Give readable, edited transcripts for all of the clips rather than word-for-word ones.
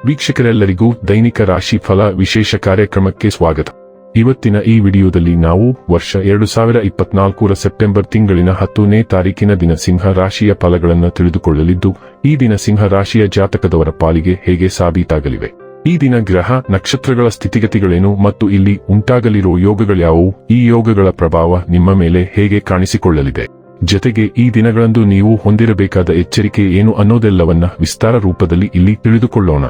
ವೀಕ್ಷಕರೆಲ್ಲರಿಗೂ ದೈನಿಕ ರಾಶಿ ಫಲ ವಿಶೇಷ ಕಾರ್ಯಕ್ರಮಕ್ಕೆ ಸ್ವಾಗತ. ಇವತ್ತಿನ ಈ ವಿಡಿಯೋದಲ್ಲಿ ನಾವು ವರ್ಷ 2024ರ ಸೆಪ್ಟೆಂಬರ್ ತಿಂಗಳಿನ 10ನೇ ತಾರೀಕಿನ ದಿನ ಸಿಂಹ ರಾಶಿಯ ಫಲಗಳನ್ನು ತಿಳಿದುಕೊಳ್ಳಲಿದ್ದು, ಈ ದಿನ ಸಿಂಹ ರಾಶಿಯ ಜಾತಕದವರ ಪಾಲಿಗೆ ಹೇಗೆ ಸಾಬೀತಾಗಲಿವೆ, ಈ ದಿನ ಗ್ರಹ ನಕ್ಷತ್ರಗಳ ಸ್ಥಿತಿಗತಿಗಳೇನು ಮತ್ತು ಇಲ್ಲಿ ಉಂಟಾಗಲಿರುವ ಯೋಗಗಳ್ಯಾವುವು, ಈ ಯೋಗಗಳ ಪ್ರಭಾವ ನಿಮ್ಮ ಮೇಲೆ ಹೇಗೆ ಕಾಣಿಸಿಕೊಳ್ಳಲಿದೆ, ಜೊತೆಗೆ ಈ ದಿನಗಳಂದು ನೀವು ಹೊಂದಿರಬೇಕಾದ ಎಚ್ಚರಿಕೆ ಏನು ಅನ್ನೋದೆಲ್ಲವನ್ನ ವಿಸ್ತಾರ ರೂಪದಲ್ಲಿ ಇಲ್ಲಿ ತಿಳಿದುಕೊಳ್ಳೋಣ.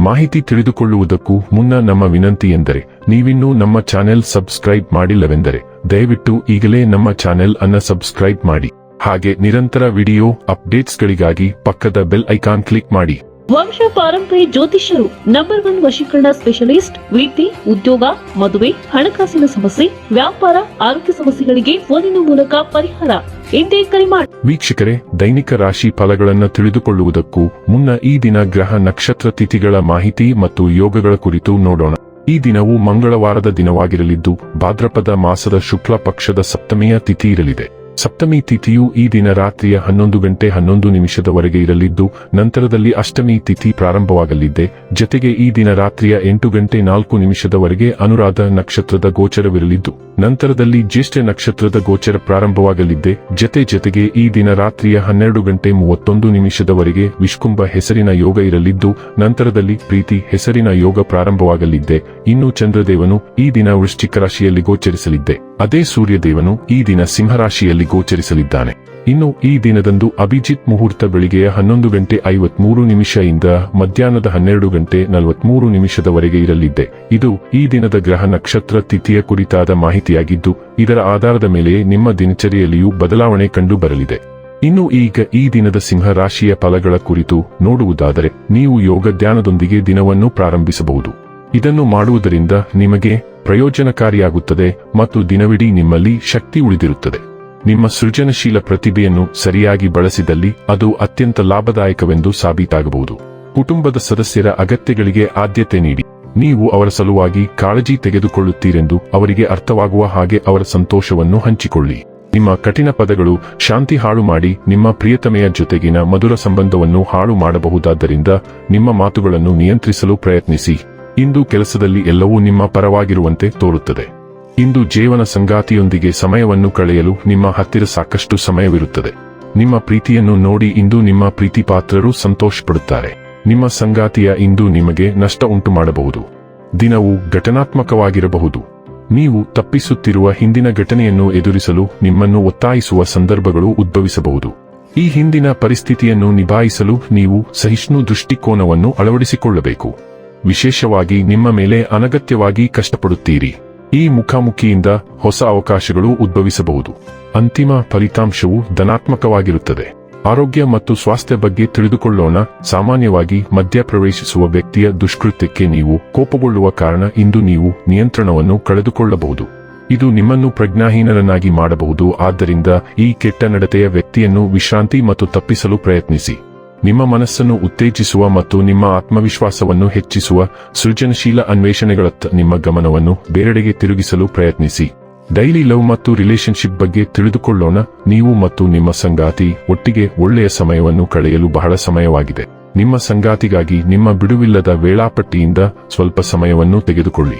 ಮಾಹಿತಿ ತಿಳಿದುಕೊಳ್ಳುವುದಕ್ಕೂ ಮುನ್ನ ನಮ್ಮ ವಿನಂತಿ ಎಂದರೆ, ನೀವಿನ್ನೂ ನಮ್ಮ ಚಾನೆಲ್ ಸಬ್ಸ್ಕ್ರೈಬ್ ಮಾಡಿಲ್ಲವೆಂದರೆ ದಯವಿಟ್ಟು ಈಗಲೇ ನಮ್ಮ ಚಾನೆಲ್ ಅನ್ನ ಸಬ್ಸ್ಕ್ರೈಬ್ ಮಾಡಿ. ಹಾಗೆ ನಿರಂತರ ವಿಡಿಯೋ ಅಪ್ಡೇಟ್ಸ್ಗಳಿಗಾಗಿ ಪಕ್ಕದ ಬೆಲ್ ಐಕಾನ್ ಕ್ಲಿಕ್ ಮಾಡಿ. ವಂಶ ಪಾರಂಪರ್ಯ ಜ್ಯೋತಿಷ್ಯರು ನಂಬರ್ 1 ವಶೀಕರಣ ಸ್ಪೆಷಲಿಸ್ಟ್. ವೃತ್ತಿ, ಉದ್ಯೋಗ, ಮದುವೆ, ಹಣಕಾಸಿನ ಸಮಸ್ಯೆ, ವ್ಯಾಪಾರ, ಆರೋಗ್ಯ ಸಮಸ್ಯೆಗಳಿಗೆ ಫೋನಿನ ಮೂಲಕ ಪರಿಹಾರ. ಇಂದೇ ಕರೆ ಮಾಡಿ. ವೀಕ್ಷಕರೇ, ದೈನಿಕ ರಾಶಿ ಫಲಗಳನ್ನು ತಿಳಿದುಕೊಳ್ಳುವುದಕ್ಕೂ ಮುನ್ನ ಈ ದಿನ ಗ್ರಹ ನಕ್ಷತ್ರ ತಿಥಿಗಳ ಮಾಹಿತಿ ಮತ್ತು ಯೋಗಗಳ ಕುರಿತು ನೋಡೋಣ. ಈ ದಿನವು ಮಂಗಳವಾರದ ದಿನವಾಗಿರಲಿದ್ದು, ಭಾದ್ರಪದ ಮಾಸದ ಶುಕ್ಲ ಪಕ್ಷದ ಸಪ್ತಮಿಯ ತಿಥಿ ಇರಲಿದೆ. ಸಪ್ತಮಿ ತಿಥಿಯು ಈ ದಿನ ರಾತ್ರಿಯ 11:11 ಇರಲಿದ್ದು, ನಂತರದಲ್ಲಿ ಅಷ್ಟಮಿ ತಿಥಿ ಪ್ರಾರಂಭವಾಗಲಿದೆ. ಜೊತೆಗೆ ಈ ದಿನ ರಾತ್ರಿಯ 8:04 ಅನುರಾಧ ನಕ್ಷತ್ರದ ಗೋಚರವಿರಲಿದ್ದು, ನಂತರದಲ್ಲಿ ಜ್ಯೇಷ್ಠ ನಕ್ಷತ್ರದ ಗೋಚರ ಪ್ರಾರಂಭವಾಗಲಿದೆ. ಜೊತೆಗೆ ಈ ದಿನ ರಾತ್ರಿಯ 12:31 ವಿಷ್ಕುಂಭ ಹೆಸರಿನ ಯೋಗ ಇರಲಿದ್ದು, ನಂತರದಲ್ಲಿ ಪ್ರೀತಿ ಹೆಸರಿನ ಯೋಗ ಪ್ರಾರಂಭವಾಗಲಿದೆ. ಇನ್ನು ಚಂದ್ರದೇವನು ಈ ದಿನ ವೃಶ್ಚಿಕ ರಾಶಿಯಲ್ಲಿ ಗೋಚರಿಸಲಿದ್ದೆ. ಅದೇ ಸೂರ್ಯದೇವನು ಈ ದಿನ ಸಿಂಹರಾಶಿಯಲ್ಲಿ ಗೋಚರಿಸಲಿದ್ದಾನೆ. ಇನ್ನು ಈ ದಿನದಂದು ಅಭಿಜಿತ್ ಮುಹೂರ್ತ ಬೆಳಿಗ್ಗೆಯ 11:53 ಇಂದ ಮಧ್ಯಾಹ್ನದ 12:43 ಇರಲಿದೆ. ಇದು ಈ ದಿನದ ಗ್ರಹ ನಕ್ಷತ್ರ ತಿಥಿಯ ಕುರಿತಾದ ಮಾಹಿತಿಯಾಗಿದ್ದು, ಇದರ ಆಧಾರದ ಮೇಲೆ ನಿಮ್ಮ ದಿನಚರಿಯಲ್ಲಿಯೂ ಬದಲಾವಣೆ ಕಂಡು ಬರಲಿದೆ. ಇನ್ನು ಈಗ ಈ ದಿನದ ಸಿಂಹ ರಾಶಿಯ ಫಲಗಳ ಕುರಿತು ನೋಡುವುದಾದರೆ, ನೀವು ಯೋಗ ಧ್ಯಾನದೊಂದಿಗೆ ದಿನವನ್ನು ಪ್ರಾರಂಭಿಸಬಹುದು. ಇದನ್ನು ಮಾಡುವುದರಿಂದ ನಿಮಗೆ ಪ್ರಯೋಜನಕಾರಿಯಾಗುತ್ತದೆ ಮತ್ತು ದಿನವಿಡೀ ನಿಮ್ಮಲ್ಲಿ ಶಕ್ತಿ ಉಳಿದಿರುತ್ತದೆ. ನಿಮ್ಮ ಸೃಜನಶೀಲ ಪ್ರತಿಭೆಯನ್ನು ಸರಿಯಾಗಿ ಬಳಸಿದಲ್ಲಿ ಅದು ಅತ್ಯಂತ ಲಾಭದಾಯಕವೆಂದು ಸಾಬೀತಾಗಬಹುದು. ಕುಟುಂಬದ ಸದಸ್ಯರ ಅಗತ್ಯಗಳಿಗೆ ಆದ್ಯತೆ ನೀಡಿ. ನೀವು ಅವರ ಸಲುವಾಗಿ ಕಾಳಜಿ ತೆಗೆದುಕೊಳ್ಳುತ್ತೀರೆಂದು ಅವರಿಗೆ ಅರ್ಥವಾಗುವ ಹಾಗೆ ಅವರ ಸಂತೋಷವನ್ನು ಹಂಚಿಕೊಳ್ಳಿ. ನಿಮ್ಮ ಕಠಿಣ ಪದಗಳು ಶಾಂತಿ ಹಾಳು ಮಾಡಿ ನಿಮ್ಮ ಪ್ರಿಯತಮೆಯ ಜೊತೆಗಿನ ಮಧುರ ಸಂಬಂಧವನ್ನು ಹಾಳು ಮಾಡಬಹುದಾದ್ದರಿಂದ ನಿಮ್ಮ ಮಾತುಗಳನ್ನು ನಿಯಂತ್ರಿಸಲು ಪ್ರಯತ್ನಿಸಿ. ಇಂದು ಕೆಲಸದಲ್ಲಿ ಎಲ್ಲವೂ ನಿಮ್ಮ ಪರವಾಗಿರುವಂತೆ ತೋರುತ್ತದೆ. ಇಂದು ಜೀವನ ಸಂಗಾತಿಯೊಂದಿಗೆ ಸಮಯವನ್ನು ಕಳೆಯಲು ನಿಮ್ಮ ಹತ್ತಿರ ಸಾಕಷ್ಟು ಸಮಯವಿರುತ್ತದೆ. ನಿಮ್ಮ ಪ್ರೀತಿಯನ್ನು ನೋಡಿ ಇಂದು ನಿಮ್ಮ ಪ್ರೀತಿ ಪಾತ್ರರು ಸಂತೋಷಪಡುತ್ತಾರೆ. ನಿಮ್ಮ ಸಂಗಾತಿಯ ಇಂದು ನಿಮಗೆ ನಷ್ಟ ಉಂಟು ಮಾಡಬಹುದು. ದಿನವು ಘಟನಾತ್ಮಕವಾಗಿರಬಹುದು. ನೀವು ತಪ್ಪಿಸುತ್ತಿರುವ ಹಿಂದಿನ ಘಟನೆಯನ್ನು ಎದುರಿಸಲು ನಿಮ್ಮನ್ನು ಒತ್ತಾಯಿಸುವ ಸಂದರ್ಭಗಳು ಉದ್ಭವಿಸಬಹುದು. ಈ ಹಿಂದಿನ ಪರಿಸ್ಥಿತಿಯನ್ನು ನಿಭಾಯಿಸಲು ನೀವು ಸಹಿಷ್ಣು ದೃಷ್ಟಿಕೋನವನ್ನು ಅಳವಡಿಸಿಕೊಳ್ಳಬೇಕು. ವಿಶೇಷವಾಗಿ ನಿಮ್ಮ ಮೇಲೆ ಅನಗತ್ಯವಾಗಿ ಕಷ್ಟಪಡುತ್ತೀರಿ. ಈ ಮುಖಾಮುಖಿಯಿಂದ ಹೊಸ ಅವಕಾಶಗಳು ಉದ್ಭವಿಸಬಹುದು. ಅಂತಿಮ ಫಲಿತಾಂಶವು ಧನಾತ್ಮಕವಾಗಿರುತ್ತದೆ. ಆರೋಗ್ಯ ಮತ್ತು ಸ್ವಾಸ್ಥ್ಯ ಬಗ್ಗೆ ತಿಳಿದುಕೊಳ್ಳೋಣ. ಸಾಮಾನ್ಯವಾಗಿ ಮಧ್ಯಪ್ರವೇಶಿಸುವ ವ್ಯಕ್ತಿಯ ದುಷ್ಕೃತ್ಯಕ್ಕೆ ನೀವು ಕೋಪಗೊಳ್ಳುವ ಕಾರಣ ಇಂದು ನೀವು ನಿಯಂತ್ರಣವನ್ನು ಕಳೆದುಕೊಳ್ಳಬಹುದು. ಇದು ನಿಮ್ಮನ್ನು ಪ್ರಜ್ಞಾಹೀನರನ್ನಾಗಿ ಮಾಡಬಹುದು. ಆದ್ದರಿಂದ ಈ ಕೆಟ್ಟ ನಡತೆಯ ವ್ಯಕ್ತಿಯನ್ನು ವಿಶ್ರಾಂತಿ ಮತ್ತು ತಪ್ಪಿಸಲು ಪ್ರಯತ್ನಿಸಿ. ನಿಮ್ಮ ಮನಸ್ಸನ್ನು ಉತ್ತೇಜಿಸುವ ಮತ್ತು ನಿಮ್ಮ ಆತ್ಮವಿಶ್ವಾಸವನ್ನು ಹೆಚ್ಚಿಸುವ ಸೃಜನಶೀಲ ಅನ್ವೇಷಣೆಗಳತ್ತ ನಿಮ್ಮ ಗಮನವನ್ನು ಬೇರೆಡೆಗೆ ತಿರುಗಿಸಲು ಪ್ರಯತ್ನಿಸಿ. ಡೈಲಿ ಲವ್ ಮತ್ತು ರಿಲೇಶನ್ಶಿಪ್ ಬಗ್ಗೆ ತಿಳಿದುಕೊಳ್ಳೋಣ. ನೀವು ಮತ್ತು ನಿಮ್ಮ ಸಂಗಾತಿ ಒಟ್ಟಿಗೆ ಒಳ್ಳೆಯ ಸಮಯವನ್ನು ಕಳೆಯಲು ಬಹಳ ಸಮಯವಾಗಿದೆ. ನಿಮ್ಮ ಸಂಗಾತಿಗಾಗಿ ನಿಮ್ಮ ಬಿಡುವಿಲ್ಲದ ವೇಳಾಪಟ್ಟಿಯಿಂದ ಸ್ವಲ್ಪ ಸಮಯವನ್ನು ತೆಗೆದುಕೊಳ್ಳಿ.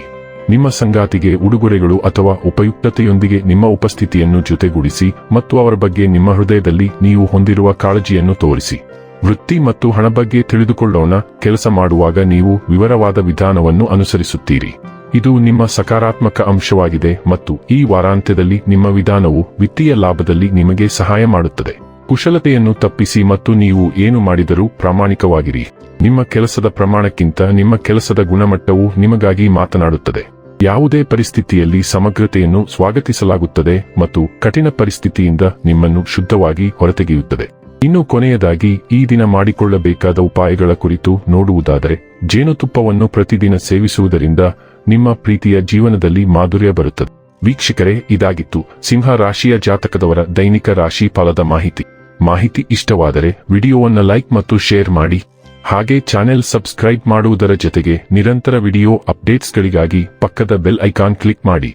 ನಿಮ್ಮ ಸಂಗಾತಿಗೆ ಉಡುಗೊರೆಗಳು ಅಥವಾ ಉಪಯುಕ್ತತೆಯೊಂದಿಗೆ ನಿಮ್ಮ ಉಪಸ್ಥಿತಿಯನ್ನು ಜೊತೆಗೂಡಿಸಿ ಮತ್ತು ಅವರ ಬಗ್ಗೆ ನಿಮ್ಮ ಹೃದಯದಲ್ಲಿ ನೀವು ಹೊಂದಿರುವ ಕಾಳಜಿಯನ್ನು ತೋರಿಸಿ. ವೃತ್ತಿ ಮತ್ತು ಹಣ ಬಗ್ಗೆ ತಿಳಿದುಕೊಳ್ಳೋಣ. ಕೆಲಸ ಮಾಡುವಾಗ ನೀವು ವಿವರವಾದ ವಿಧಾನವನ್ನು ಅನುಸರಿಸುತ್ತೀರಿ. ಇದು ನಿಮ್ಮ ಸಕಾರಾತ್ಮಕ ಅಂಶವಾಗಿದೆ ಮತ್ತು ಈ ವಾರಾಂತ್ಯದಲ್ಲಿ ನಿಮ್ಮ ವಿಧಾನವು ವಿತ್ತೀಯ ಲಾಭದಲ್ಲಿ ನಿಮಗೆ ಸಹಾಯ ಮಾಡುತ್ತದೆ. ಕುಶಲತೆಯನ್ನು ತಪ್ಪಿಸಿ ಮತ್ತು ನೀವು ಏನು ಮಾಡಿದರೂ ಪ್ರಾಮಾಣಿಕವಾಗಿರಿ. ನಿಮ್ಮ ಕೆಲಸದ ಪ್ರಮಾಣಕ್ಕಿಂತ ನಿಮ್ಮ ಕೆಲಸದ ಗುಣಮಟ್ಟವು ನಿಮಗಾಗಿ ಮಾತನಾಡುತ್ತದೆ. ಯಾವುದೇ ಪರಿಸ್ಥಿತಿಯಲ್ಲಿ ಸಮಗ್ರತೆಯನ್ನು ಸ್ವಾಗತಿಸಲಾಗುತ್ತದೆ ಮತ್ತು ಕಠಿಣ ಪರಿಸ್ಥಿತಿಯಿಂದ ನಿಮ್ಮನ್ನು ಶುದ್ಧವಾಗಿ ಹೊರತೆಗೆಯುತ್ತದೆ. ಇನ್ನು ಕೊನೆಯದಾಗಿ ಈ ದಿನ ಮಾಡಿಕೊಳ್ಳಬೇಕಾದ ಉಪಾಯಗಳ ಕುರಿತು ನೋಡುವುದಾದರೆ, ಜೇನುತುಪ್ಪವನ್ನು ಪ್ರತಿದಿನ ಸೇವಿಸುವುದರಿಂದ ನಿಮ್ಮ ಪ್ರೀತಿಯ ಜೀವನದಲ್ಲಿ ಮಾಧುರ್ಯ ಬರುತ್ತದೆ. ವೀಕ್ಷಕರೇ, ಇದಾಗಿತ್ತು ಸಿಂಹ ರಾಶಿಯ ಜಾತಕದವರ ದೈನಿಕ ರಾಶಿ ಫಲದ ಮಾಹಿತಿ ಇಷ್ಟವಾದರೆ ವಿಡಿಯೋವನ್ನು ಲೈಕ್ ಮತ್ತು ಶೇರ್ ಮಾಡಿ. ಹಾಗೆ ಚಾನೆಲ್ ಸಬ್ಸ್ಕ್ರೈಬ್ ಮಾಡುವುದರ ಜೊತೆಗೆ ನಿರಂತರ ವಿಡಿಯೋ ಅಪ್ಡೇಟ್ಸ್ಗಳಿಗಾಗಿ ಪಕ್ಕದ ಬೆಲ್ ಐಕಾನ್ ಕ್ಲಿಕ್ ಮಾಡಿ.